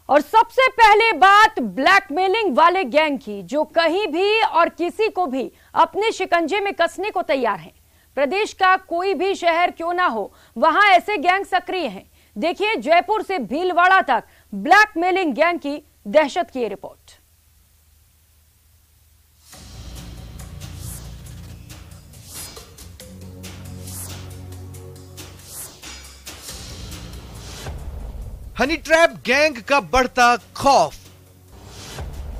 और सबसे पहले बात ब्लैकमेलिंग वाले गैंग की, जो कहीं भी और किसी को भी अपने शिकंजे में कसने को तैयार हैं। प्रदेश का कोई भी शहर क्यों ना हो, वहां ऐसे गैंग सक्रिय हैं। देखिए जयपुर से भीलवाड़ा तक ब्लैकमेलिंग गैंग की दहशत की रिपोर्ट। हनी ट्रैप गैंग का बढ़ता खौफ।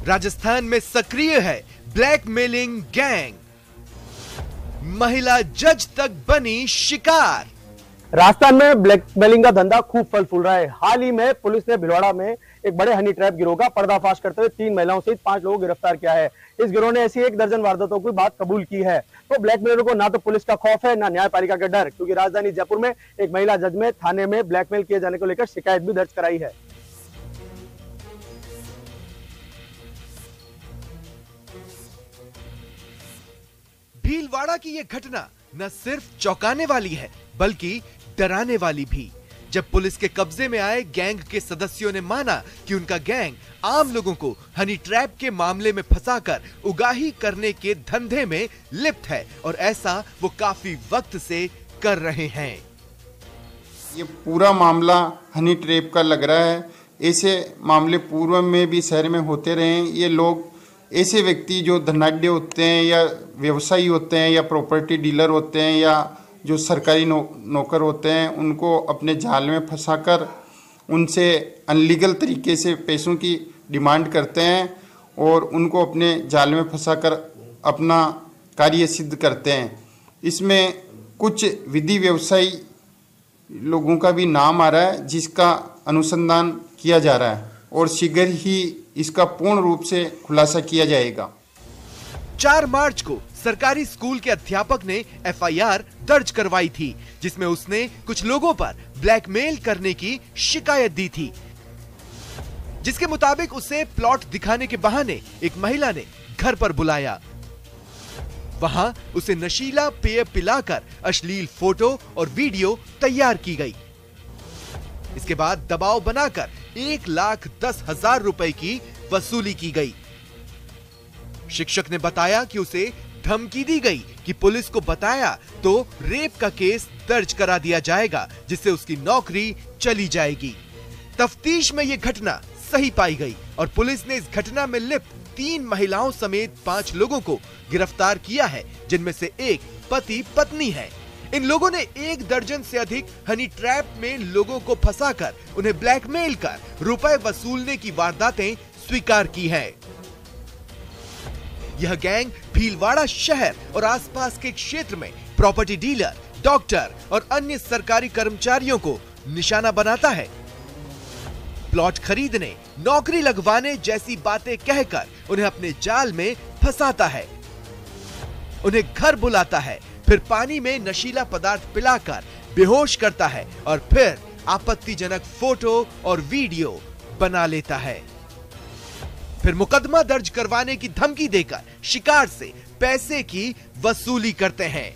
राजस्थान में सक्रिय है ब्लैकमेलिंग गैंग। महिला जज तक बनी शिकार। राजस्थान में ब्लैकमेलिंग का धंधा खूब फल फूल रहा है। हाल ही में पुलिस ने भीलवाड़ा में एक बड़े हनी ट्रैप गिरोह का पर्दाफाश करते हुए 3 महिलाओं सहित 5 लोगों को गिरफ्तार किया है। इस गिरोह ने ऐसी 1 दर्जन वारदातों की बात कबूल की है। तो ब्लैकमेलर को ना तो पुलिस का खौफ है, ना न्यायपालिका का डर, क्योंकि राजधानी जयपुर में एक महिला जज में थाने में ब्लैकमेल किए जाने को लेकर शिकायत भी दर्ज कराई है। भीलवाड़ा की यह घटना न सिर्फ चौंकाने वाली है, बल्कि डराने वाली भी। जब पुलिस के कब्जे में आए गैंग के सदस्यों ने माना कि उनका गैंग आम लोगों को हनी ट्रैप के मामले में फंसाकर उगाही करने के धंधे में लिप्त है, और ऐसा वो काफी वक्त से कर रहे हैं। ये पूरा मामला हनी ट्रैप का लग रहा है। ऐसे मामले पूर्व में भी शहर में होते रहे हैं। ये लोग ऐसे व्यक्ति जो धनाढ्य होते हैं या व्यवसायी होते हैं या प्रॉपर्टी डीलर होते हैं या जो सरकारी नौकर होते हैं, उनको अपने जाल में फंसाकर उनसे अनलीगल तरीके से पैसों की डिमांड करते हैं और उनको अपने जाल में फंसाकर अपना कार्य सिद्ध करते हैं। इसमें कुछ विधि व्यवसायी लोगों का भी नाम आ रहा है, जिसका अनुसंधान किया जा रहा है और शीघ्र ही इसका पूर्ण रूप से खुलासा किया जाएगा। 4 मार्च को सरकारी स्कूल के अध्यापक ने एफआईआर दर्ज करवाई थी, जिसमें उसने कुछ लोगों पर ब्लैकमेल करने की शिकायत दी थी, जिसके मुताबिक उसे प्लॉट दिखाने के बहाने एक महिला ने घर पर बुलाया। वहां उसे नशीला पेय पिलाकर अश्लील फोटो और वीडियो तैयार की गई। इसके बाद दबाव बनाकर 1,10,000 रुपए की वसूली की गई। शिक्षक ने बताया कि उसे धमकी दी गई कि पुलिस को बताया तो रेप का केस दर्ज करा दिया जाएगा, जिससे उसकी नौकरी चली जाएगी। तफ्तीश में यह घटना सही पाई गई और पुलिस ने इस घटना में लिप्त 3 महिलाओं समेत 5 लोगों को गिरफ्तार किया है, जिनमें से एक पति पत्नी है। इन लोगों ने 1 दर्जन से अधिक हनी ट्रैप में लोगों को फंसाकर उन्हें ब्लैकमेल कर रुपए वसूलने की वारदातें स्वीकार की है। यह गैंग भीलवाड़ा शहर और आसपास के क्षेत्र में प्रॉपर्टी डीलर, डॉक्टर और अन्य सरकारी कर्मचारियों को निशाना बनाता है। प्लॉट खरीदने, नौकरी लगवाने जैसी बातें कहकर उन्हें अपने जाल में फंसाता है। उन्हें घर बुलाता है, फिर पानी में नशीला पदार्थ पिलाकर बेहोश करता है और फिर आपत्तिजनक फोटो और वीडियो बना लेता है। फिर मुकदमा दर्ज करवाने की धमकी देकर शिकार से पैसे की वसूली करते हैं।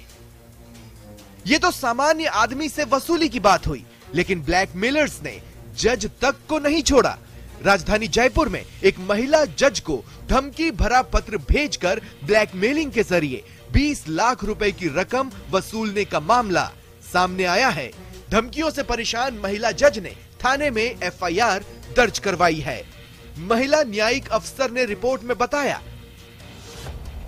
यह तो सामान्य आदमी से वसूली की बात हुई, लेकिन ब्लैकमेलर्स ने जज तक को नहीं छोड़ा। राजधानी जयपुर में एक महिला जज को धमकी भरा पत्र भेजकर ब्लैकमेलिंग के जरिए 20 लाख रुपए की रकम वसूलने का मामला सामने आया है। धमकियों से परेशान महिला जज ने थाने में एफआईआर दर्ज करवाई है। महिला न्यायिक अफसर ने रिपोर्ट में बताया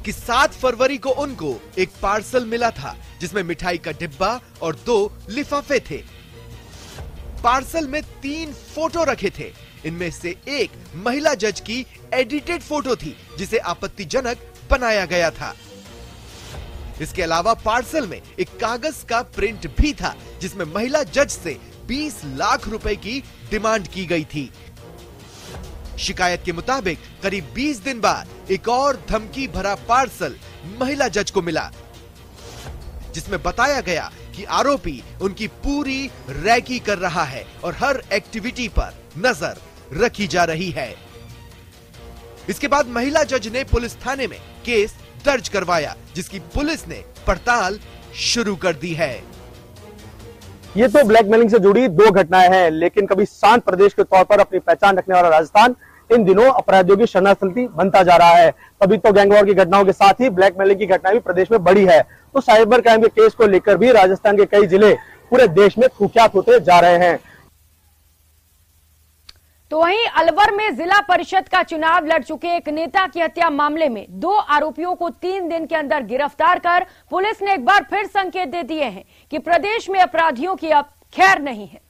कि 7 फरवरी को उनको एक पार्सल मिला था, जिसमें मिठाई का डिब्बा और 2 लिफाफे थे। पार्सल में 3 फोटो रखे थे। इनमें से एक महिला जज की एडिटेड फोटो थी, जिसे आपत्तिजनक बनाया गया था। इसके अलावा पार्सल में एक कागज का प्रिंट भी था, जिसमें महिला जज से 20 लाख रुपए की डिमांड की गई थी। शिकायत के मुताबिक करीब 20 दिन बाद एक और धमकी भरा पार्सल महिला जज को मिला, जिसमें बताया गया कि आरोपी उनकी पूरी रैकी कर रहा है और हर एक्टिविटी पर नजर रखी जा रही है। इसके बाद महिला जज ने पुलिस थाने में केस दर्ज करवाया, जिसकी पुलिस ने पड़ताल शुरू कर दी है। ये तो ब्लैकमेलिंग से जुड़ी दो घटनाएं हैं, लेकिन कभी शांत प्रदेश के तौर पर अपनी पहचान रखने वाला राजस्थान इन दिनों अपराधियों की शरणार्थी बनता जा रहा है। तभी तो गैंगवॉर की घटनाओं के साथ ही ब्लैकमेलिंग की घटनाएं भी प्रदेश में बढ़ी है। तो साइबर क्राइम के केस को लेकर भी राजस्थान के कई जिले पूरे देश में कुख्यात होते जा रहे हैं। तो वहीं अलवर में जिला परिषद का चुनाव लड़ चुके एक नेता की हत्या मामले में 2 आरोपियों को 3 दिन के अंदर गिरफ्तार कर पुलिस ने एक बार फिर संकेत दे दिए हैं कि प्रदेश में अपराधियों की अब खैर नहीं है।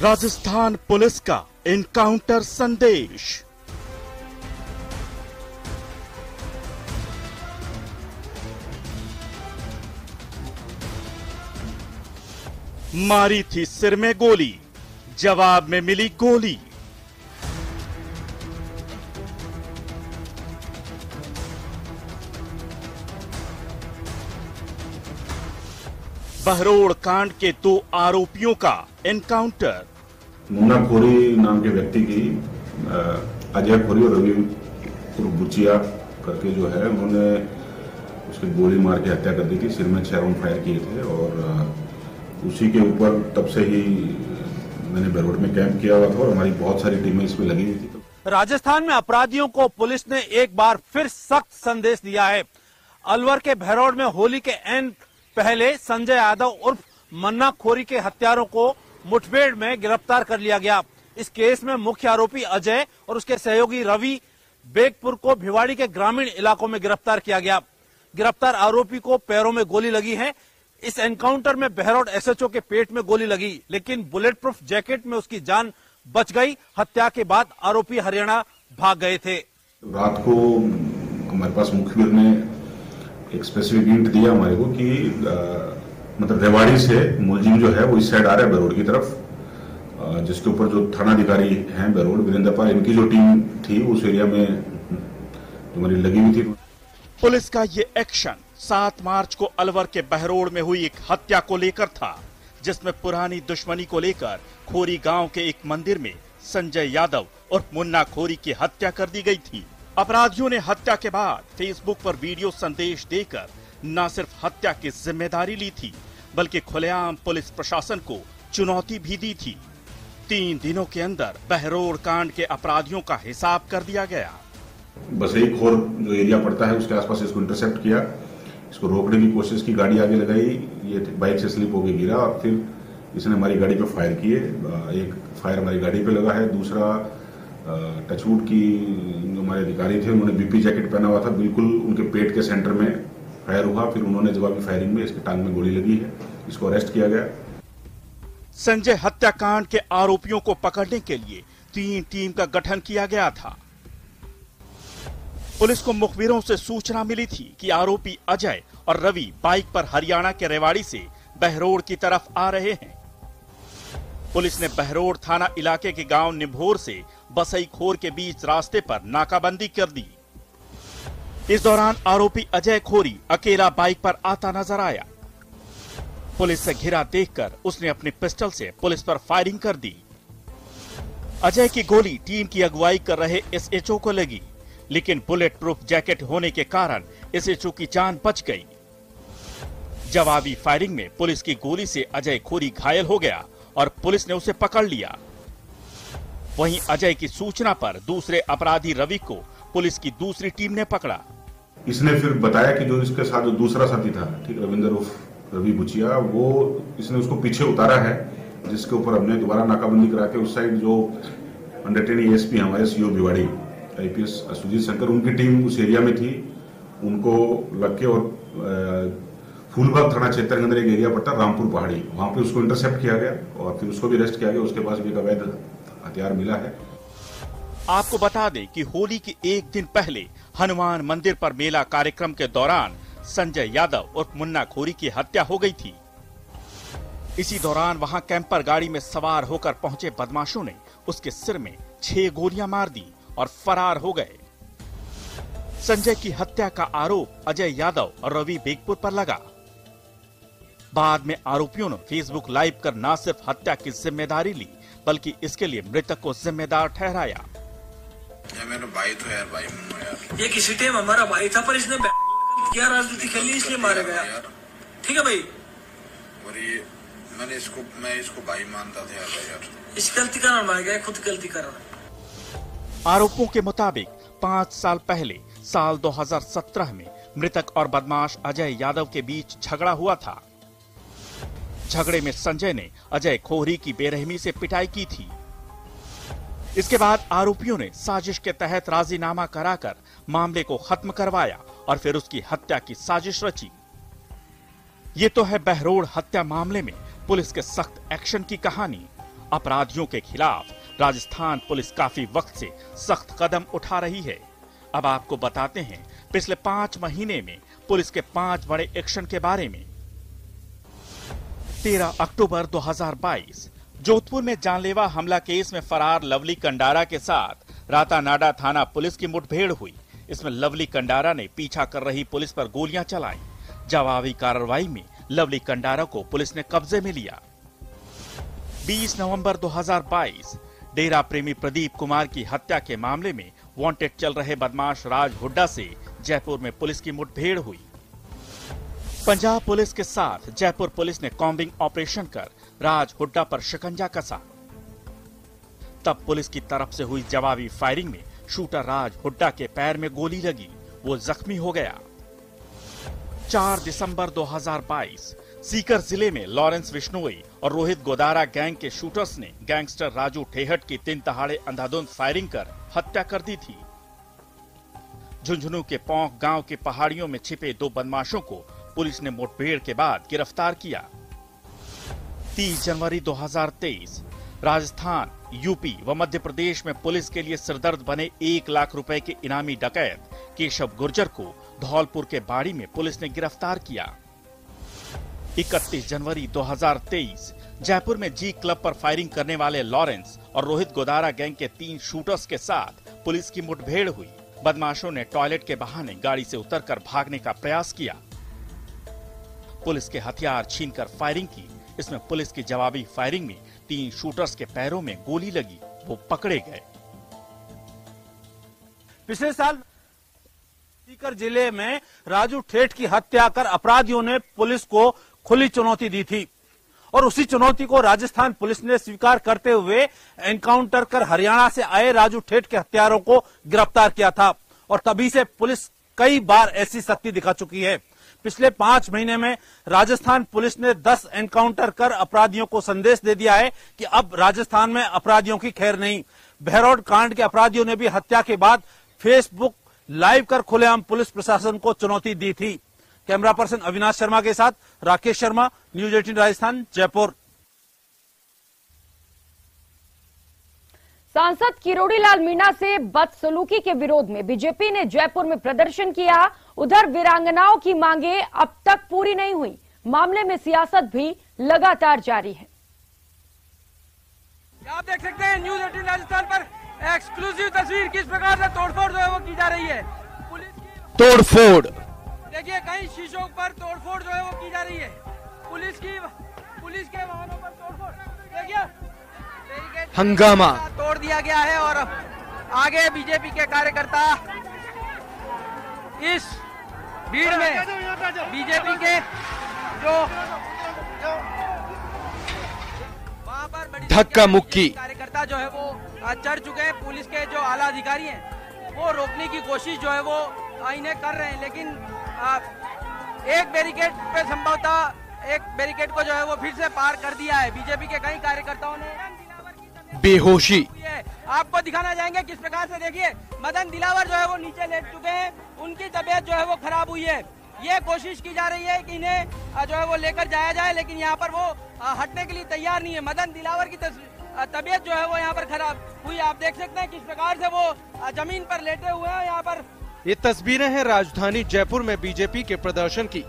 राजस्थान पुलिस का एनकाउंटर संदेश। मारी थी सिर में गोली, जवाब में मिली गोली। बहरोड़ कांड के 2 आरोपियों का एनकाउंटर। मुन्ना खोरी नाम के व्यक्ति की अजय खोरी और रवि बुचिया करके जो है उन्होंने उसकी गोली मार के हत्या कर दी थी। सिर में 6 राउंड फायर किए थे और उसी के ऊपर तब से ही मैंने बहरोड़ में कैंप किया हुआ था और हमारी बहुत सारी टीमें इसमें लगी हुई थी। राजस्थान में अपराधियों को पुलिस ने एक बार फिर सख्त संदेश दिया है। अलवर के बहरोड़ में होली के एन पहले संजय यादव उर्फ मन्ना खोरी के हत्यारों को मुठभेड़ में गिरफ्तार कर लिया गया। इस केस में मुख्य आरोपी अजय और उसके सहयोगी रवि बेगपुर को भिवाड़ी के ग्रामीण इलाकों में गिरफ्तार किया गया। गिरफ्तार आरोपी को पैरों में गोली लगी है। इस एनकाउंटर में बहरोड़ एसएचओ के पेट में गोली लगी, लेकिन बुलेट प्रूफ जैकेट में उसकी जान बच गई। हत्या के बाद आरोपी हरियाणा भाग गए थे। रात को हमारे पास मुखबिर ने एक स्पेसिफिक हिंट दिया हमारे को कि मतलब रेवाड़ी से मुलजिम जो है वो इस साइड आ रहा है बहरोड़ की तरफ, जिसके ऊपर जो थानाधिकारी हैं बहरोड़ वीरेंद्र पाल, इनकी जो टीम थी उस एरिया में हमारी लगी हुई थी। पुलिस का ये एक्शन 7 मार्च को अलवर के बहरोड़ में हुई एक हत्या को लेकर था, जिसमें पुरानी दुश्मनी को लेकर खोरी गांव के एक मंदिर में संजय यादव और मुन्ना खोरी की हत्या कर दी गई थी। अपराधियों ने हत्या के बाद फेसबुक पर वीडियो संदेश देकर न सिर्फ हत्या की जिम्मेदारी ली थी, बल्कि खुलेआम पुलिस प्रशासन को चुनौती भी दी थी। 3 दिनों के अंदर बहरोड़ कांड के अपराधियों का हिसाब कर दिया गया। बसई खोर जो एरिया पड़ता है उसके आसपास इसको इंटरसेप्ट किया, इसको रोकने की कोशिश की, गाड़ी आगे लगाई, ये बाइक से स्लिप होकर गिरा और फिर इसने हमारी गाड़ी पे फायर किए। एक फायर हमारी गाड़ी पे लगा है, दूसरा टचवुड की जो हमारे अधिकारी थे उन्होंने बीपी जैकेट पहना हुआ था, बिल्कुल उनके पेट के सेंटर में फायर हुआ। फिर उन्होंने जवाबी फायरिंग में इसके टांग में गोली लगी है, इसको अरेस्ट किया गया। संजय हत्याकांड के आरोपियों को पकड़ने के लिए 3 टीम का गठन किया गया था। पुलिस को मुखबिरों से सूचना मिली थी कि आरोपी अजय और रवि बाइक पर हरियाणा के रेवाड़ी से बहरोड़ की तरफ आ रहे हैं। पुलिस ने बहरोड़ थाना इलाके के गांव निभोर से बसई खोर के बीच रास्ते पर नाकाबंदी कर दी। इस दौरान आरोपी अजय खोरी अकेला बाइक पर आता नजर आया। पुलिस से घिरा देखकर उसने अपनी पिस्टल से पुलिस पर फायरिंग कर दी। अजय की गोली टीम की अगुवाई कर रहे एसएचओ को लगी, लेकिन बुलेट प्रूफ जैकेट होने के कारण एसएचओ की जान बच गई। जवाबी फायरिंग में पुलिस की गोली से अजय खोरी घायल हो गया और पुलिस ने उसे पकड़ लिया। वहीं अजय की सूचना पर दूसरे अपराधी रवि को पुलिस की दूसरी टीम ने पकड़ा। इसने फिर बताया कि जो इसके साथ जो दूसरा साथी था, ठीक, रविंदर उर्फ रवि बुचिया, वो इसने उसको पीछे उतारा है, जिसके ऊपर हमने दोबारा नाकाबंदी करा के उस साइड जो अंडर एएसपी हमारे सीओ भिवाड़ी आईपीएस सुजीत शंकर, उनकी टीम उस एरिया में थी, उनको लग के और फूलबाग थाना क्षेत्र के अंदर एक एरिया पड़ता है रामपुर पहाड़ी, वहां पे उसको इंटरसेप्ट किया गया और फिर उसको भी अरेस्ट किया गया। उसके पास भी एक अवैध हथियार मिला है। आपको बता दें कि होली के एक दिन पहले हनुमान मंदिर पर मेला कार्यक्रम के दौरान संजय यादव और मुन्ना खोरी की हत्या हो गई थी। इसी दौरान वहां कैंपर गाड़ी में सवार होकर पहुंचे बदमाशों ने उसके सिर में 6 गोलियां मार दी और फरार हो गए। संजय की हत्या का आरोप अजय यादव और रवि बेगपुर पर लगा। बाद में आरोपियों ने फेसबुक लाइव कर न सिर्फ हत्या की जिम्मेदारी ली, बल्कि इसके लिए मृतक को जिम्मेदार ठहराया। मेरा भाई तो यार, भाई यार, ये किसी टाइम हमारा भाई था, पर इसने क्या राजनीति खेली इसलिए मारा गया। ठीक है भाई, और ये मैं इसको भाई मानता था यार। इस गलती का मारा गया, खुद गलती कर रहा। आरोपों के मुताबिक 5 साल पहले साल 2017 में मृतक और बदमाश अजय यादव के बीच झगड़ा हुआ था। झगड़े में संजय ने अजय खोहरी की बेरहमी से पिटाई की थी। इसके बाद आरोपियों ने साजिश के तहत राजीनामा कराकर मामले को खत्म करवाया और फिर उसकी हत्या की साजिश रची। ये तो है बहरोड़ हत्या मामले में पुलिस के सख्त एक्शन की कहानी। अपराधियों के खिलाफ राजस्थान पुलिस काफी वक्त से सख्त कदम उठा रही है। अब आपको बताते हैं पिछले 5 महीने में पुलिस के 5 बड़े एक्शन के बारे में। 13 अक्टूबर 2022 जोधपुर में जानलेवा हमला केस में फरार लवली कंडारा के साथ रातानाडा थाना पुलिस की मुठभेड़ हुई। इसमें लवली कंडारा ने पीछा कर रही पुलिस पर गोलियां चलाई। जवाबी कार्रवाई में लवली कंडारा को पुलिस ने कब्जे में लिया। 20 नवंबर 2022 डेरा प्रेमी प्रदीप कुमार की हत्या के मामले में वांटेड चल रहे बदमाश राज हुड्डा से जयपुर में पुलिस की मुठभेड़ हुई। पंजाब पुलिस के साथ जयपुर पुलिस ने कॉम्बिंग ऑपरेशन कर राज हुड्डा पर शिकंजा कसा। तब पुलिस की तरफ से हुई जवाबी फायरिंग में शूटर राज हुड्डा के पैर में गोली लगी, वो जख्मी हो गया। 4 दिसंबर 2022 सीकर जिले में लॉरेंस विश्नोई और रोहित गोदारा गैंग के शूटर्स ने गैंगस्टर राजू ठेहट की 3 दहाड़े अंधाधुंध फायरिंग कर हत्या कर दी थी। झुंझुनू के पौंख गांव के पहाड़ियों में छिपे 2 बदमाशों को पुलिस ने मुठभेड़ के बाद गिरफ्तार किया। 30 जनवरी 2023 राजस्थान, यूपी व मध्य प्रदेश में पुलिस के लिए सिरदर्द बने 1 लाख रुपए के इनामी डकैत केशव गुर्जर को धौलपुर के बाड़ी में पुलिस ने गिरफ्तार किया। 31 जनवरी 2023 जयपुर में जी क्लब पर फायरिंग करने वाले लॉरेंस और रोहित गोदारा गैंग के 3 शूटर्स के साथ पुलिस की मुठभेड़ हुई। बदमाशों ने टॉयलेट के बहाने गाड़ी से उतरकर भागने का प्रयास किया। पुलिस के हथियार छीनकर फायरिंग की। इसमें पुलिस की जवाबी फायरिंग में 3 शूटर्स के पैरों में गोली लगी, वो पकड़े गए। पिछले साल सीकर जिले में राजू ठेठ की हत्या कर अपराधियों ने पुलिस को खुली चुनौती दी थी और उसी चुनौती को राजस्थान पुलिस ने स्वीकार करते हुए एनकाउंटर कर हरियाणा से आए राजू ठेठ के हत्यारों को गिरफ्तार किया था और तभी से पुलिस कई बार ऐसी सख्ती दिखा चुकी है। पिछले 5 महीने में राजस्थान पुलिस ने 10 एनकाउंटर कर अपराधियों को संदेश दे दिया है कि अब राजस्थान में अपराधियों की खैर नहीं। बहरोड कांड के अपराधियों ने भी हत्या के बाद फेसबुक लाइव कर खुलेआम पुलिस प्रशासन को चुनौती दी थी। कैमरा पर्सन अविनाश शर्मा के साथ राकेश शर्मा, न्यूज 18 राजस्थान, जयपुर। सांसद किरोड़ी लाल मीणा से बदसलूकी के विरोध में बीजेपी ने जयपुर में प्रदर्शन किया। उधर वीरांगनाओं की मांगे अब तक पूरी नहीं हुई। मामले में सियासत भी लगातार जारी है। आप देख सकते हैं न्यूज 18 राजस्थान पर एक्सक्लूसिव तस्वीर किस प्रकार से तोड़फोड़ जो है वो की जा रही है। पुलिस की तोड़फोड़, देखिए कई शीशों पर तोड़फोड़ जो है वो की जा रही है। पुलिस के वाहनों पर तोड़फोड़, देखिए हंगामा तोड़ दिया गया है और आगे बीजेपी के कार्यकर्ता इस भीड़ में बीजेपी के जो वहां पर बड़ी धक्का मुक्की कार्यकर्ता जो है वो चढ़ चुके हैं। पुलिस के जो आला अधिकारी हैं वो रोकने की कोशिश जो है वो इन्हें कर रहे हैं, लेकिन एक बैरिकेड पे संभवतः एक बैरिकेड को जो है वो फिर से पार कर दिया है। बीजेपी के कई कार्यकर्ताओं ने बेहोशी, आपको दिखाना चाहेंगे किस प्रकार से। देखिए मदन दिलावर जो है वो नीचे लेट चुके हैं, उनकी तबीयत जो है वो खराब हुई है। ये कोशिश की जा रही है कि इन्हें जो है वो लेकर जाया जाए, लेकिन यहाँ पर वो हटने के लिए तैयार नहीं है। मदन दिलावर की तबीयत जो है वो यहाँ पर खराब हुई। आप देख सकते हैं किस प्रकार से वो जमीन पर लेटे हुए हैं। यहाँ पर ये तस्वीरें हैं राजधानी जयपुर में बीजेपी के प्रदर्शन की,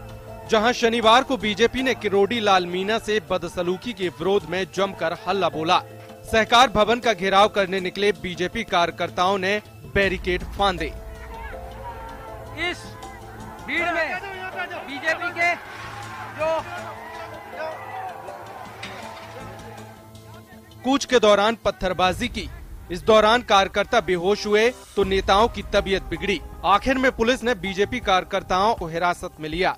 जहां शनिवार को बीजेपी ने किरोड़ी लाल मीणा से बदसलूकी के विरोध में जमकर हल्ला बोला। सहकार भवन का घेराव करने निकले बीजेपी कार्यकर्ताओं ने बैरिकेड फांदे। इस भीड़ में बीजेपी के जो कूच के दौरान पत्थरबाजी की। इस दौरान कार्यकर्ता बेहोश हुए तो नेताओं की तबीयत बिगड़ी। आखिर में पुलिस ने बीजेपी कार्यकर्ताओं को हिरासत में लिया।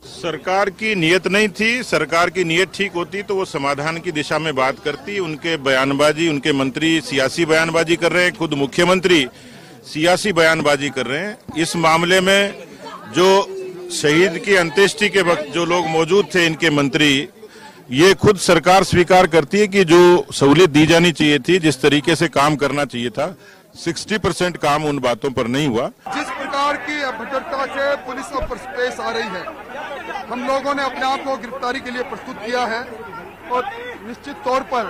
सरकार की नीयत नहीं थी। सरकार की नीयत ठीक होती तो वो समाधान की दिशा में बात करती। उनके बयानबाजी, उनके मंत्री सियासी बयानबाजी कर रहे हैं, खुद मुख्यमंत्री सियासी बयानबाजी कर रहे हैं। इस मामले में जो शहीद की अंत्येष्टि के वक्त जो लोग मौजूद थे, इनके मंत्री, ये खुद सरकार स्वीकार करती है कि जो सहूलियत दी जानी चाहिए थी, जिस तरीके से काम करना चाहिए था, 60% काम उन बातों पर नहीं हुआ। जिस प्रकार की अभद्रता से पुलिस पर पेश आ रही है, हम लोगों ने अपने आप को गिरफ्तारी के लिए प्रस्तुत किया है और निश्चित तौर पर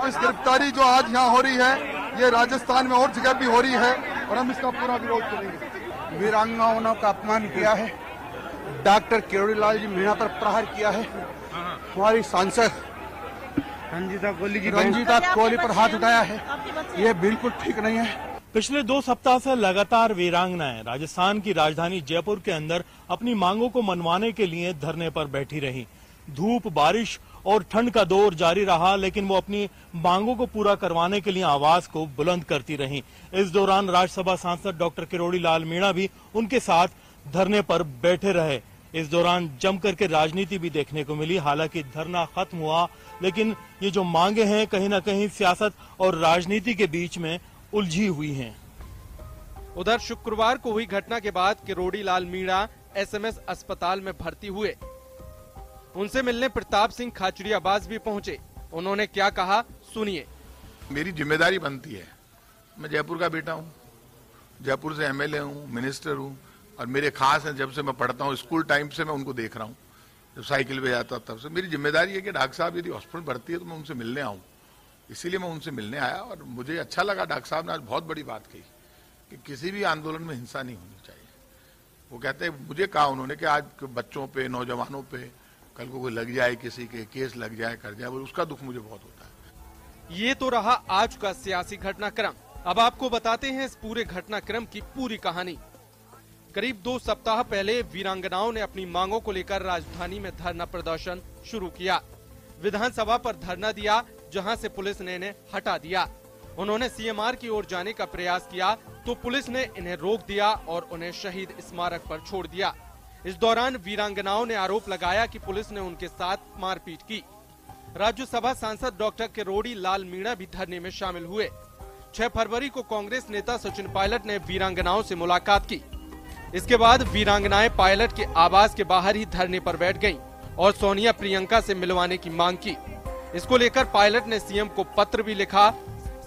इस गिरफ्तारी जो आज यहाँ हो रही है, ये राजस्थान में और जगह भी हो रही है और हम इसका पूरा विरोध करेंगे। वीरांगनाओं का अपमान किया है, डॉक्टर किरोड़ी लाल जी मीणा पर प्रहार किया है, हमारी सांसद रंजीता कोहली पर हाथ उठाया है, ये बिल्कुल ठीक नहीं है। पिछले 2 सप्ताह से लगातार वीरांगनाएं राजस्थान की राजधानी जयपुर के अंदर अपनी मांगों को मनवाने के लिए धरने पर बैठी रही। धूप, बारिश और ठंड का दौर जारी रहा, लेकिन वो अपनी मांगों को पूरा करवाने के लिए आवाज को बुलंद करती रही। इस दौरान राज्यसभा सांसद डॉक्टर किरोड़ी लाल मीणा भी उनके साथ धरने पर बैठे रहे। इस दौरान जमकर के राजनीति भी देखने को मिली। हालांकि धरना खत्म हुआ, लेकिन ये जो मांगे हैं कहीं न कहीं सियासत और राजनीति के बीच में उलझी हुई हैं। उधर शुक्रवार को हुई घटना के बाद किरोड़ी लाल मीणा एसएमएस अस्पताल में भर्ती हुए। उनसे मिलने प्रताप सिंह खाचरियावास भी पहुंचे। उन्होंने क्या कहा, सुनिए। मेरी जिम्मेदारी बनती है, मैं जयपुर का बेटा हूँ, जयपुर से एमएलए हूँ, मिनिस्टर हूँ, और मेरे खास हैं। जब से मैं पढ़ता हूँ, स्कूल टाइम से मैं उनको देख रहा हूँ, जब साइकिल पे जाता तब से मेरी जिम्मेदारी है कि डॉक्टर साहब यदि हॉस्पिटल भर्ती है तो मैं उनसे मिलने आऊँ। इसीलिए मैं उनसे मिलने आया और मुझे अच्छा लगा। डॉक्टर साहब ने आज बहुत बड़ी बात कही कि किसी भी आंदोलन में हिंसा नहीं होनी चाहिए। वो कहते हैं, मुझे कहा उन्होंने कि आज बच्चों पे, नौजवानों पे कल को कोई लग जाए, किसी के केस लग जाए, कर जाए, उसका दुख मुझे बहुत होता है। ये तो रहा आज का सियासी घटनाक्रम। अब आपको बताते हैं इस पूरे घटनाक्रम की पूरी कहानी। करीब 2 सप्ताह पहले वीरांगनाओं ने अपनी मांगों को लेकर राजधानी में धरना प्रदर्शन शुरू किया। विधानसभा पर धरना दिया, जहां से पुलिस ने इन्हें हटा दिया। उन्होंने सीएमआर की ओर जाने का प्रयास किया तो पुलिस ने इन्हें रोक दिया और उन्हें शहीद स्मारक पर छोड़ दिया। इस दौरान वीरांगनाओं ने आरोप लगाया कि पुलिस ने उनके साथ मारपीट की। राज्यसभा सांसद डॉक्टर किरोड़ी लाल मीणा भी धरने में शामिल हुए। 6 फरवरी को कांग्रेस नेता सचिन पायलट ने वीरांगनाओं से मुलाकात की। इसके बाद वीरांगनाएं पायलट के आवास के बाहर ही धरने पर बैठ गयीं और सोनिया प्रियंका से मिलवाने की मांग की। इसको लेकर पायलट ने सीएम को पत्र भी लिखा।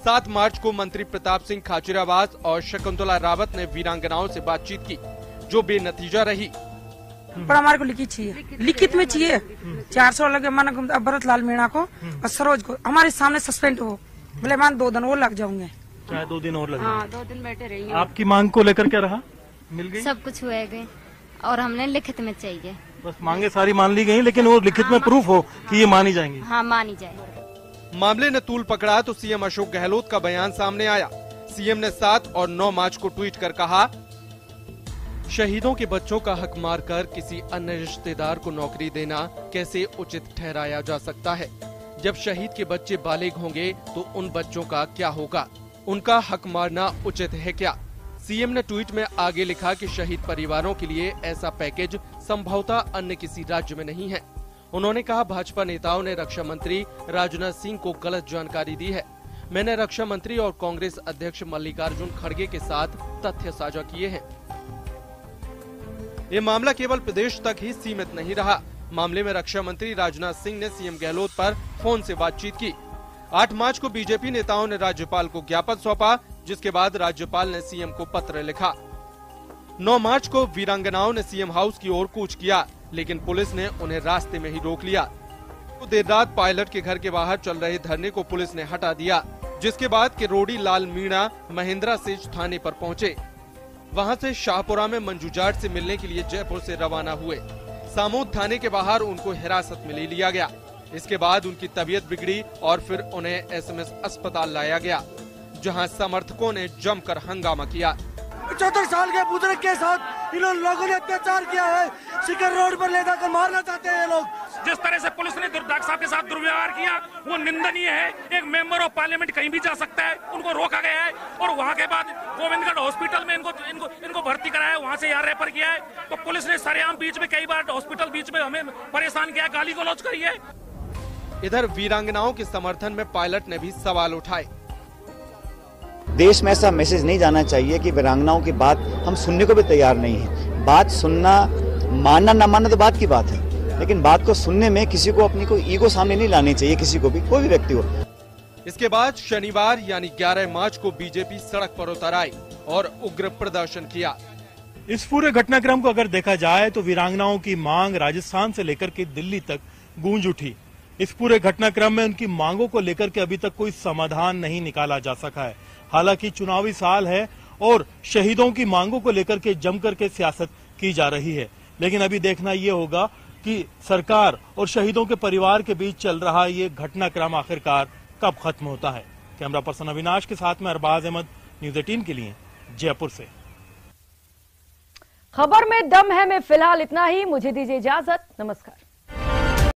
7 मार्च को मंत्री प्रताप सिंह खाचरियावास और शकुंतला रावत ने वीरांगनाओं से बातचीत की, जो बेनतीजा रही। पर हमारे को लिखित में चाहिए 400 लगे माना भरत लाल मीणा को और सरोज को हमारे सामने सस्पेंड हो, बोले मान 2 दिन और लग जाऊंगे। चाहे 2 दिन और लगे। हाँ, 2 दिन बैठे रहेंगे। आपकी मांग को लेकर क्या रहा? मिल गई? सब कुछ हुए गए और हमने लिखित में चाहिए। बस मांगे सारी मान ली गई, लेकिन वो लिखित में प्रूफ हो कि ये मानी जाएंगी। हाँ, मानी जाएगी। मामले ने तूल पकड़ा तो सीएम अशोक गहलोत का बयान सामने आया। सीएम ने 7 और 9 मार्च को ट्वीट कर कहा, शहीदों के बच्चों का हक मारकर किसी अन्य रिश्तेदार को नौकरी देना कैसे उचित ठहराया जा सकता है? जब शहीद के बच्चे बालिग होंगे तो उन बच्चों का क्या होगा? उनका हक मारना उचित है क्या? सीएम ने ट्वीट में आगे लिखा कि शहीद परिवारों के लिए ऐसा पैकेज संभवतः अन्य किसी राज्य में नहीं है। उन्होंने कहा, भाजपा नेताओं ने रक्षा मंत्री राजनाथ सिंह को गलत जानकारी दी है। मैंने रक्षा मंत्री और कांग्रेस अध्यक्ष मल्लिकार्जुन खड़गे के साथ तथ्य साझा किए हैं। ये मामला केवल प्रदेश तक ही सीमित नहीं रहा। मामले में रक्षा मंत्री राजनाथ सिंह ने सीएम गहलोत पर फोन से बातचीत की। 8 मार्च को बीजेपी नेताओं ने राज्यपाल को ज्ञापन सौंपा, जिसके बाद राज्यपाल ने सीएम को पत्र लिखा। 9 मार्च को वीरांगनाओं ने सीएम हाउस की ओर कूच किया, लेकिन पुलिस ने उन्हें रास्ते में ही रोक लिया। तो देर रात पायलट के घर के बाहर चल रहे धरने को पुलिस ने हटा दिया, जिसके बाद किरोड़ी लाल मीणा महिंद्रा सेज थाने पर पहुंचे। वहां से शाहपुरा में मंजू जाट से मिलने के लिए जयपुर से रवाना हुए। सामोद थाने के बाहर उनको हिरासत में ले लिया गया। इसके बाद उनकी तबीयत बिगड़ी और फिर उन्हें एसएमएस अस्पताल लाया गया, जहां समर्थकों ने जमकर हंगामा किया। 75 साल के बुजुर्ग के साथ इन लोगों ने अत्याचार किया है। शिखर रोड पर ले जाकर मारना चाहते हैं ये लोग। जिस तरह से पुलिस ने डॉक्टर साहब के साथ दुर्व्यवहार किया वो निंदनीय है। एक मेंबर ऑफ पार्लियामेंट कहीं भी जा सकता है, उनको रोका गया है और वहां के बाद गोविंदगढ़ हॉस्पिटल में इनको भर्ती कराया, वहां से यहाँ रेफर किया है। तो पुलिस ने सरेआम बीच में कई बार हॉस्पिटल बीच में हमें परेशान किया, गाली गलौज करी है। इधर वीरांगनाओं के समर्थन में पायलट ने भी सवाल उठाए। देश में ऐसा मैसेज नहीं जाना चाहिए कि वीरांगनाओं की बात हम सुनने को भी तैयार नहीं है। बात सुनना, मानना न मानना तो बात की बात है, लेकिन बात को सुनने में किसी को अपनी कोई ईगो सामने नहीं लानी चाहिए, किसी को भी, कोई भी व्यक्ति हो। इसके बाद शनिवार यानी 11 मार्च को बीजेपी सड़क पर उतर आई और उग्र प्रदर्शन किया। इस पूरे घटनाक्रम को अगर देखा जाए तो वीरांगनाओं की मांग राजस्थान से लेकर के दिल्ली तक गूंज उठी। इस पूरे घटनाक्रम में उनकी मांगों को लेकर के अभी तक कोई समाधान नहीं निकाला जा सका है। हालांकि चुनावी साल है और शहीदों की मांगों को लेकर के जमकर के सियासत की जा रही है, लेकिन अभी देखना ये होगा कि सरकार और शहीदों के परिवार के बीच चल रहा ये घटनाक्रम आखिरकार कब खत्म होता है। कैमरा पर्सन अविनाश के साथ में अरबाज अहमद, न्यूज़ 18 के लिए जयपुर से। खबर में दम है में फिलहाल इतना ही। मुझे दीजिए इजाजत। नमस्कार।